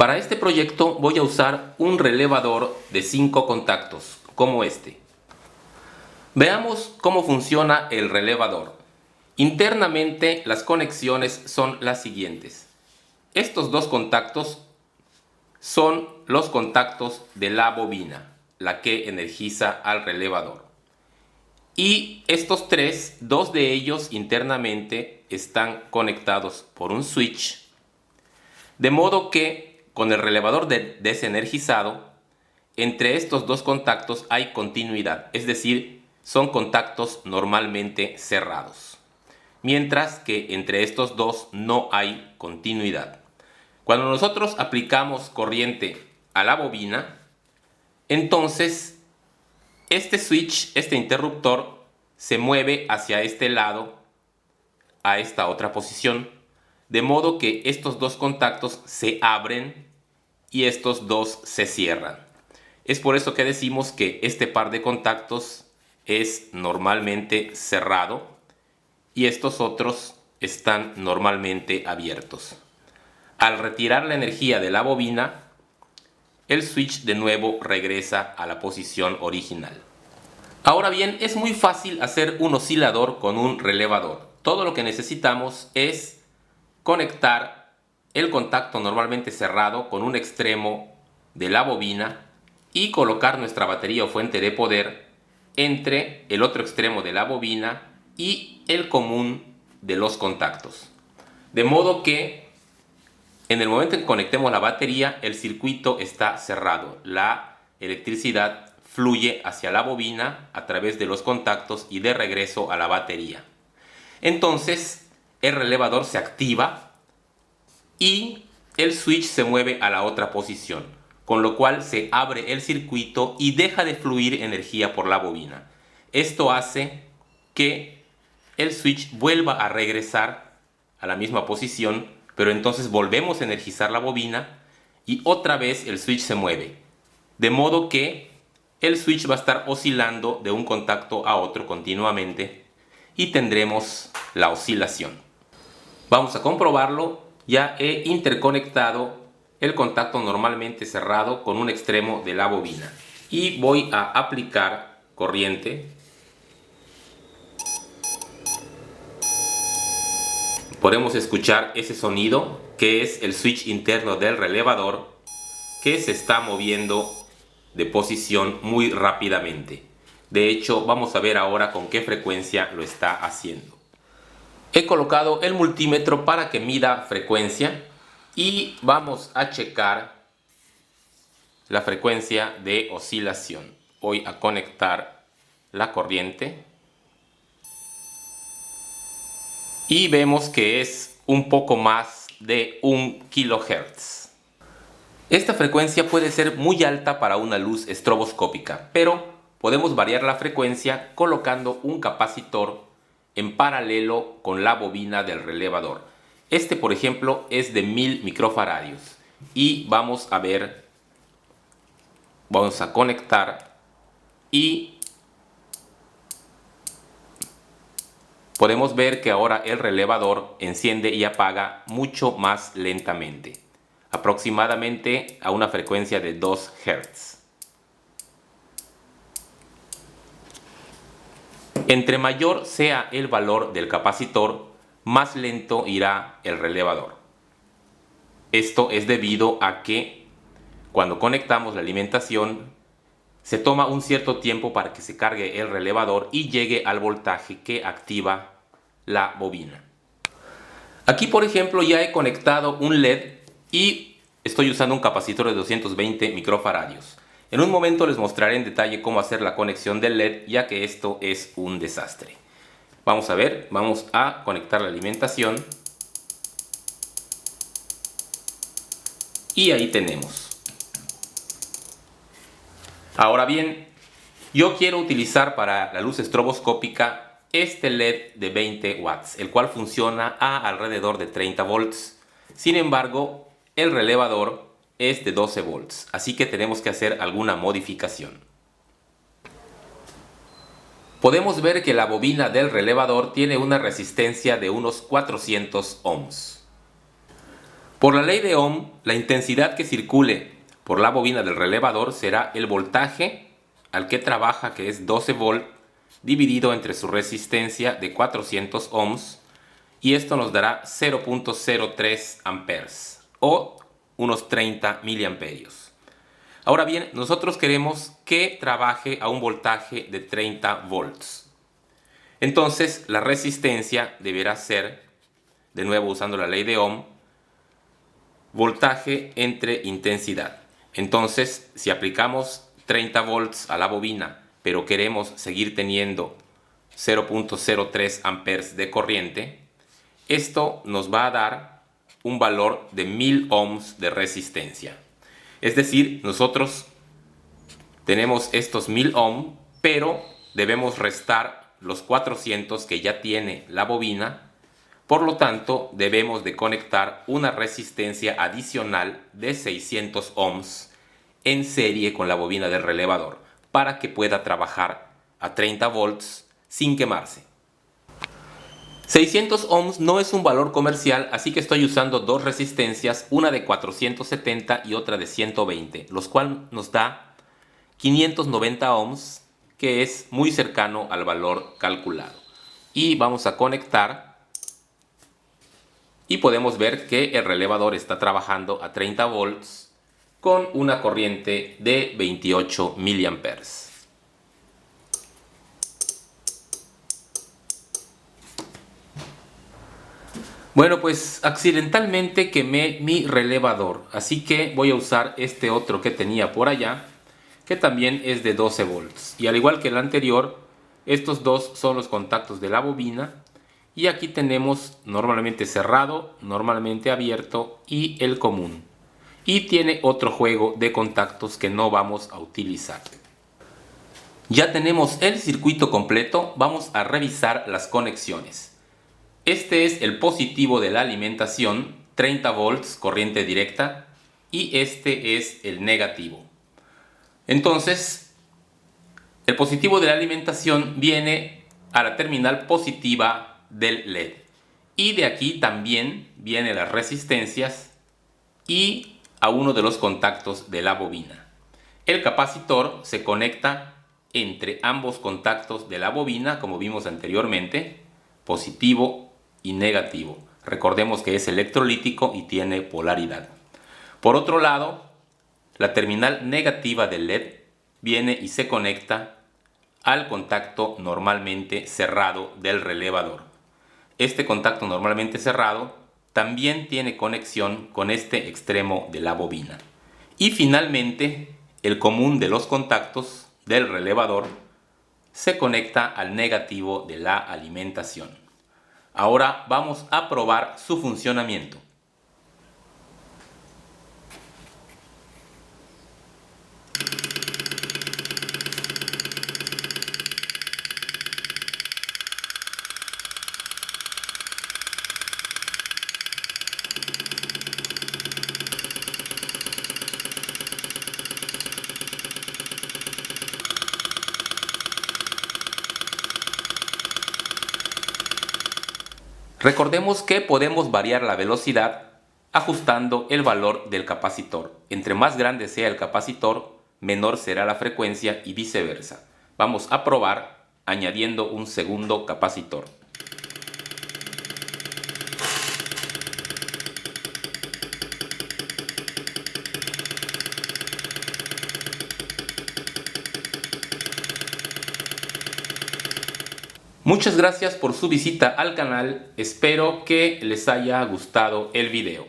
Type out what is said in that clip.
Para este proyecto voy a usar un relevador de 5 contactos, como este. Veamos cómo funciona el relevador. Internamente las conexiones son las siguientes. Estos dos contactos son los contactos de la bobina, la que energiza al relevador. Y estos dos de ellos internamente están conectados por un switch, de modo que con el relevador desenergizado, entre estos dos contactos hay continuidad, es decir, son contactos normalmente cerrados, mientras que entre estos dos no hay continuidad. Cuando nosotros aplicamos corriente a la bobina, entonces este switch, este interruptor, se mueve hacia este lado, a esta otra posición, de modo que estos dos contactos se abren y estos dos se cierran. Es por eso que decimos que este par de contactos es normalmente cerrado y estos otros están normalmente abiertos. Al retirar la energía de la bobina, el switch de nuevo regresa a la posición original. Ahora bien, es muy fácil hacer un oscilador con un relevador. Todo lo que necesitamos es conectar el contacto normalmente cerrado con un extremo de la bobina y colocar nuestra batería o fuente de poder entre el otro extremo de la bobina y el común de los contactos. De modo que en el momento en que conectemos la batería, el circuito está cerrado. La electricidad fluye hacia la bobina a través de los contactos y de regreso a la batería. Entonces, el relevador se activa y el switch se mueve a la otra posición, con lo cual se abre el circuito y deja de fluir energía por la bobina. Esto hace que el switch vuelva a regresar a la misma posición, pero entonces volvemos a energizar la bobina y otra vez el switch se mueve. De modo que el switch va a estar oscilando de un contacto a otro continuamente y tendremos la oscilación. Vamos a comprobarlo. Ya he interconectado el contacto normalmente cerrado con un extremo de la bobina y voy a aplicar corriente. Podemos escuchar ese sonido que es el switch interno del relevador que se está moviendo de posición muy rápidamente. De hecho, vamos a ver ahora con qué frecuencia lo está haciendo. He colocado el multímetro para que mida frecuencia y vamos a checar la frecuencia de oscilación. Voy a conectar la corriente y vemos que es un poco más de 1 kHz. Esta frecuencia puede ser muy alta para una luz estroboscópica, pero podemos variar la frecuencia colocando un capacitor en paralelo con la bobina del relevador. Este, por ejemplo, es de 1000 microfaradios y vamos a ver, vamos a conectar y podemos ver que ahora el relevador enciende y apaga mucho más lentamente, aproximadamente a una frecuencia de 2 Hz. Entre mayor sea el valor del capacitor, más lento irá el relevador. Esto es debido a que cuando conectamos la alimentación se toma un cierto tiempo para que se cargue el relevador y llegue al voltaje que activa la bobina. Aquí, por ejemplo, ya he conectado un LED y estoy usando un capacitor de 220 microfaradios. En un momento les mostraré en detalle cómo hacer la conexión del LED, ya que esto es un desastre. Vamos a ver, vamos a conectar la alimentación. Y ahí tenemos. Ahora bien, yo quiero utilizar para la luz estroboscópica este LED de 20 watts, el cual funciona a alrededor de 30 volts. Sin embargo, el relevador es de 12 volts, así que tenemos que hacer alguna modificación. Podemos ver que la bobina del relevador tiene una resistencia de unos 400 ohms. Por la ley de Ohm, la intensidad que circule por la bobina del relevador será el voltaje al que trabaja, que es 12 volt, dividido entre su resistencia de 400 ohms, y esto nos dará 0.03 amperes o unos 30 miliamperios. Ahora bien, nosotros queremos que trabaje a un voltaje de 30 volts. Entonces la resistencia deberá ser, de nuevo usando la ley de Ohm, voltaje entre intensidad. Entonces, si aplicamos 30 volts a la bobina, pero queremos seguir teniendo 0.03 amperes de corriente, esto nos va a dar un valor de 1000 ohms de resistencia. Es decir, nosotros tenemos estos 1000 ohms, pero debemos restar los 400 que ya tiene la bobina. Por lo tanto, debemos de conectar una resistencia adicional de 600 ohms en serie con la bobina del relevador para que pueda trabajar a 30 volts sin quemarse. 600 ohms no es un valor comercial, así que estoy usando dos resistencias, una de 470 y otra de 120, los cuales nos da 590 ohms, que es muy cercano al valor calculado. Y vamos a conectar y podemos ver que el relevador está trabajando a 30 volts con una corriente de 28 miliamperes. Bueno, pues accidentalmente quemé mi relevador, así que voy a usar este otro que tenía por allá, que también es de 12 volts. Y al igual que el anterior, estos dos son los contactos de la bobina. Y aquí tenemos normalmente cerrado, normalmente abierto y el común. Y tiene otro juego de contactos que no vamos a utilizar. Ya tenemos el circuito completo, vamos a revisar las conexiones. Este es el positivo de la alimentación, 30 volts, corriente directa, y este es el negativo. Entonces, el positivo de la alimentación viene a la terminal positiva del LED. Y de aquí también vienen las resistencias y a uno de los contactos de la bobina. El capacitor se conecta entre ambos contactos de la bobina, como vimos anteriormente, positivo y negativo. Recordemos que es electrolítico y tiene polaridad. Por otro lado, la terminal negativa del LED viene y se conecta al contacto normalmente cerrado del relevador. Este contacto normalmente cerrado también tiene conexión con este extremo de la bobina. Y finalmente, el común de los contactos del relevador se conecta al negativo de la alimentación. Ahora vamos a probar su funcionamiento. Recordemos que podemos variar la velocidad ajustando el valor del capacitor. Entre más grande sea el capacitor, menor será la frecuencia y viceversa. Vamos a probar añadiendo un segundo capacitor. Muchas gracias por su visita al canal, espero que les haya gustado el video.